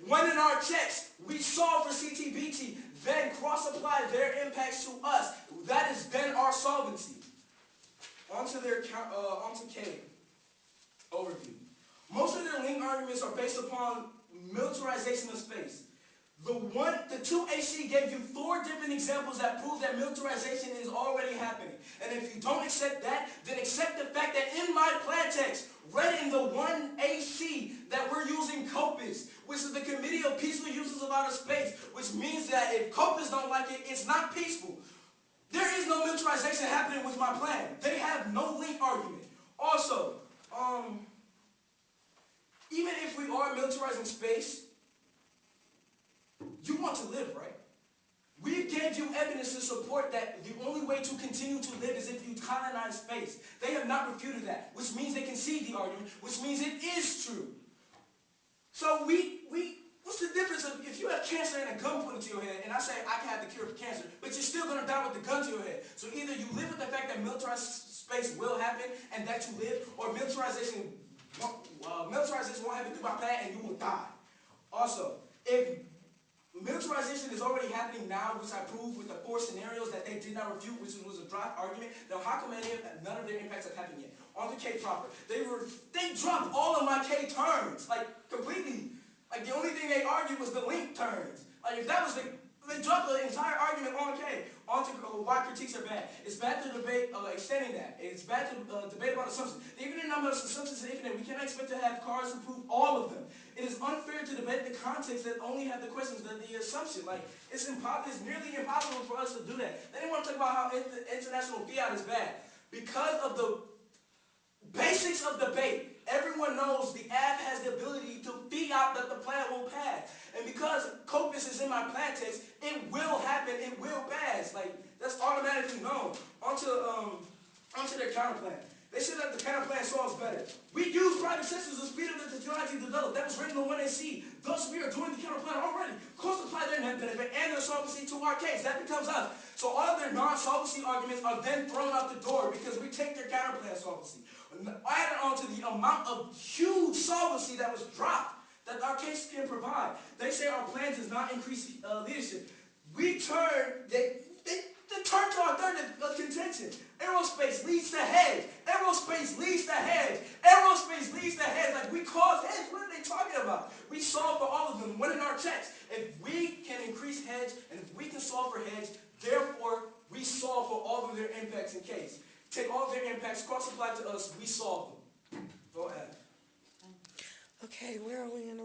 When in our checks, we solve for CTBT, then cross-apply their impacts to us. That is then our solvency. Onto K. Overview. Most of their link arguments are based upon militarization of space. The 2AC gave you 4 different examples that prove that militarization is already happening. And if you don't accept that, then accept the fact that in my plan text, read in the 1AC, that we're using COPUS, which is the Committee of Peaceful Uses of Outer Space, which means that if COPUS don't like it, it's not peaceful. There is no militarization happening with my plan. They have no link argument. Also, even if we are militarizing space, you want to live, right? We gave you evidence to support that the only way to continue to live is if you colonize space. They have not refuted that, which means they concede the argument, which means it is true. So what's the difference of if you have cancer and a gun pointed to your head, and I say I can have the cure for cancer, but you're still going to die with the gun to your head. So either you live with the fact that militarized space will happen and that you live, or militarization won't happen through my plan and you will die. Also, if militarization is already happening now, which I proved with the 4 scenarios that they did not refute, which was a drop argument, then how come none of their impacts have happened yet? On to K proper. They dropped all of my K terms, like completely. Like the only thing they argued was the link terms. Like if that was they dropped the entire argument on K. On to why critiques are bad. It's bad to debate extending that. It's bad to debate about assumptions. The infinite number of assumptions is infinite. We cannot expect to have cars who prove all of them. It is unfair to debate the context that only have the questions that the assumption. Like it's nearly impossible for us to do that. They didn't want to talk about how international fiat is bad because of the basics of debate. Everyone knows the app has the ability to fiat that the plan will pass. And because COPUS is in my plan text, it will happen, it will pass. Like, that's automatically known. Onto their counter plan. They said that the counter plan solves better. We use private sensors to speed up the technology developed. That was written in 1AC. Thus, we are doing the counter plan already. Cross-apply their net benefit and their solvency to our case. That becomes us. So all of their non-solvency arguments are then thrown out the door because we take their counter plan solvency. Added on to the amount of huge solvency that was dropped that our case can provide. They say our plan does not increase leadership. They turn to our third contention. Aerospace leads to hedge. Aerospace leads to hedge. Aerospace leads to hedge. Like we cause hedge. What are they talking about? We solve for all of them. When in our checks, if we can increase hedge and if we can solve for hedge, therefore we solve for all of their impacts in case. Take all of their impacts, cross-apply to us, we solve them. Go ahead. Okay, where are we in the